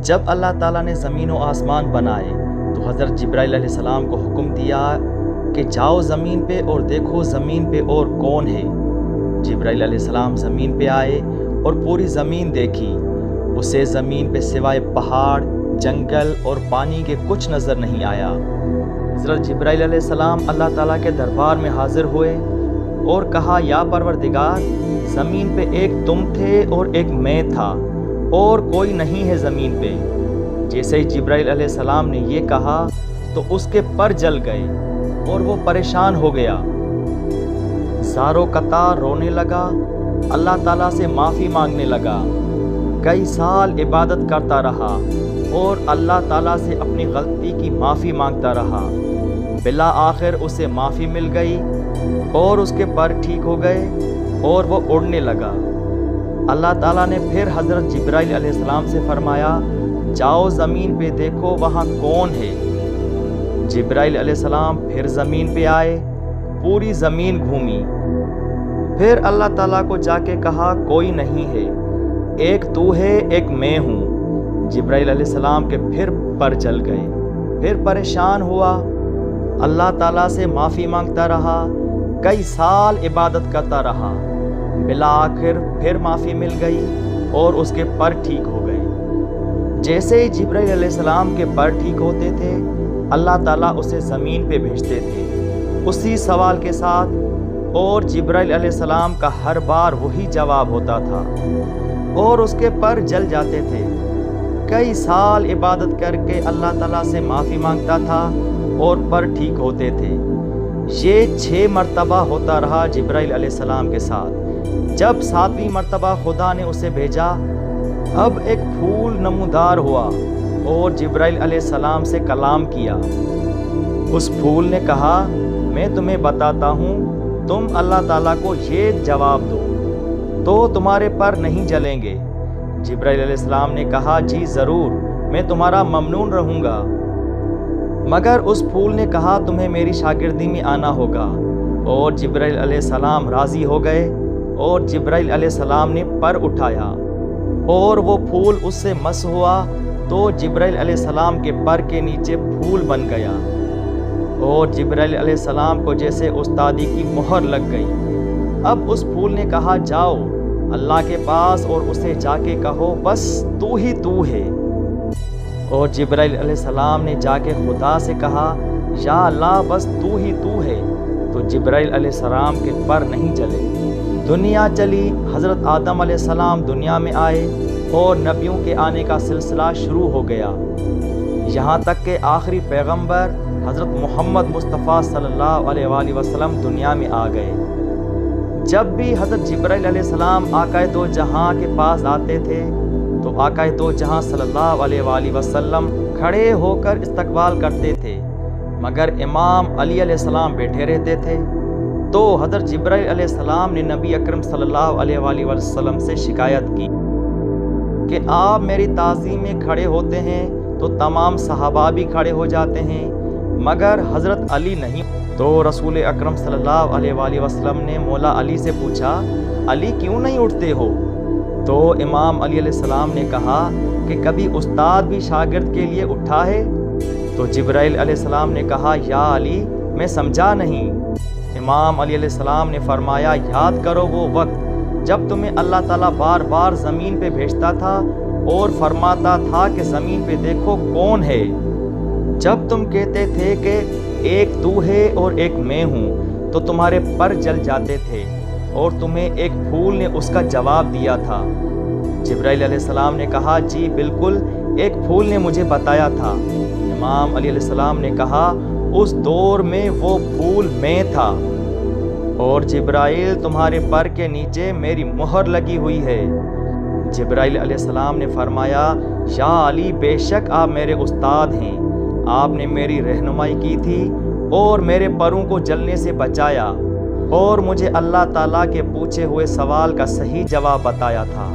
جب اللہ تعالیٰ نے زمین و آسمان بنائے تو حضرت جبرائیل علیہ السلام کو حکم دیا کہ جاؤ زمین پہ اور دیکھو زمین پہ اور کون ہے۔ جبرائیل علیہ السلام زمین پہ آئے اور پوری زمین دیکھی۔ اسے زمین پہ سوائے پہاڑ، جنگل اور پانی کے کچھ نظر نہیں آیا۔ حضرت جبرائیل علیہ السلام اللہ تعالیٰ کے دربار میں حاضر ہوئے اور کہا، یا پروردگار، زمین پہ ایک تم تھے اور ایک میں تھا اور کوئی نہیں ہے زمین پہ۔ جیسے ہی جبرائیل علیہ السلام نے یہ کہا تو اس کے پر جل گئے اور وہ پریشان ہو گیا، زارو قطار رونے لگا، اللہ تعالیٰ سے معافی مانگنے لگا۔ کئی سال عبادت کرتا رہا اور اللہ تعالیٰ سے اپنی غلطی کی معافی مانگتا رہا۔ بالآخر اسے معافی مل گئی اور اس کے پر ٹھیک ہو گئے اور وہ اڑنے لگا۔ اللہ تعالیٰ نے پھر حضرت جبرائیل علیہ السلام سے فرمایا، جاؤ زمین پہ دیکھو وہاں کون ہے۔ جبرائیل علیہ السلام پھر زمین پہ آئے، پوری زمین گھومی۔ پھر اللہ تعالیٰ کو جا کے کہا، کوئی نہیں ہے، ایک تو ہے، ایک میں ہوں۔ جبرائیل علیہ السلام کے پھر پر جل گئے، پھر پریشان ہوا، اللہ تعالیٰ سے معافی مانگتا رہا، کئی سال عبادت کرتا رہا۔ بالآخر پھر معافی مل گئی اور اس کے پر ٹھیک ہو گئے۔ جیسے ہی جبرائیل علیہ السلام کے پر ٹھیک ہوتے تھے، اللہ تعالیٰ اسے زمین پہ بھیجتے تھے اسی سوال کے ساتھ، اور جبرائیل علیہ السلام کا ہر بار وہی جواب ہوتا تھا اور اس کے پر جل جاتے تھے۔ کئی سال عبادت کر کے اللہ تعالیٰ سے معافی مانگتا تھا اور پر ٹھیک ہوتے تھے۔ یہ 6 مرتبہ ہوتا رہا جبرائیل علیہ السلام کے ساتھ۔ جب 7ویں مرتبہ خدا نے اسے بھیجا، اب ایک پھول نمودار ہوا اور جبرائیل علیہ السلام سے کلام کیا۔ اس پھول نے کہا، میں تمہیں بتاتا ہوں، تم اللہ تعالیٰ کو یہ جواب دو تو تمہارے پر نہیں جلیں گے۔ جبرائیل علیہ السلام نے کہا، جی ضرور، میں تمہارا ممنون رہوں گا۔ مگر اس پھول نے کہا، تمہیں میری شاگردی میں آنا ہوگا۔ اور جبرائیل علیہ السلام راضی ہو گئے اور جبرائیل علیہ السلام نے پر اٹھایا اور وہ پھول اس سے مس ہوا تو جبرائیل علیہ السلام کے پر کے نیچے پھول بن گیا، اور جبرائیل علیہ السلام کو جیسے استادی کی مہر لگ گئی۔ اب اس پھول نے کہا، جاؤ اللہ کے پاس اور اسے جا کے کہو، بس تو ہی تو ہے۔ اور جبرائیل علیہ السلام نے جا کے خدا سے کہا، یا اللہ، بس تو ہی تو ہے۔ تو جبرائیل علیہ السلام کے پر نہیں جلے۔ دنیا چلی، حضرت آدم علیہ السلام دنیا میں آئے اور نبیوں کے آنے کا سلسلہ شروع ہو گیا، یہاں تک کہ آخری پیغمبر حضرت محمد مصطفیٰ صلی اللہ علیہ وآلہ وسلم دنیا میں آ گئے۔ جب بھی حضرت جبرائیل علیہ السلام آقائے دو جہاں کے پاس آتے تھے تو آقائے دو جہاں صلی اللہ علیہ وآلہ وسلم کھڑے ہو کر استقبال کرتے تھے، مگر امام علی علیہ السلام بیٹھے رہتے تھے۔ تو حضرت جبرائیل علیہ السلام نے نبی اکرم صلی اللہ علیہ وآلہ وسلم سے شکایت کی کہ آپ میری تعظیم میں کھڑے ہوتے ہیں تو تمام صحابہ بھی کھڑے ہو جاتے ہیں، مگر حضرت علی نہیں۔ تو رسول اکرم صلی اللہ علیہ وآلہ وسلم نے مولا علی سے پوچھا، علی کیوں نہیں اٹھتے ہو؟ تو امام علی علیہ السلام نے کہا کہ کبھی استاد بھی شاگرد کے لیے اٹھا ہے؟ تو جبرائیل علیہ السلام نے کہا، یا علی، میں سمجھا نہیں۔ امام علی علیہ السلام نے فرمایا، یاد کرو وہ وقت جب تمہیں اللہ تعالیٰ بار بار زمین پہ بھیجتا تھا اور فرماتا تھا کہ زمین پہ دیکھو کون ہے۔ جب تم کہتے تھے کہ ایک تو ہے اور ایک میں ہوں تو تمہارے پر جل جاتے تھے، اور تمہیں ایک پھول نے اس کا جواب دیا تھا۔ جبرائیل علیہ السلام نے کہا، جی بالکل، ایک پھول نے مجھے بتایا تھا۔ امام علی علیہ السلام نے کہا، اس دور میں وہ پھول میں تھا، اور جبرائیل تمہارے پر کے نیچے میری مہر لگی ہوئی ہے۔ جبرائیل علیہ السلام نے فرمایا، یا علی، بے شک آپ میرے استاد ہیں، آپ نے میری رہنمائی کی تھی اور میرے پروں کو جلنے سے بچایا اور مجھے اللہ تعالیٰ کے پوچھے ہوئے سوال کا صحیح جواب بتایا تھا۔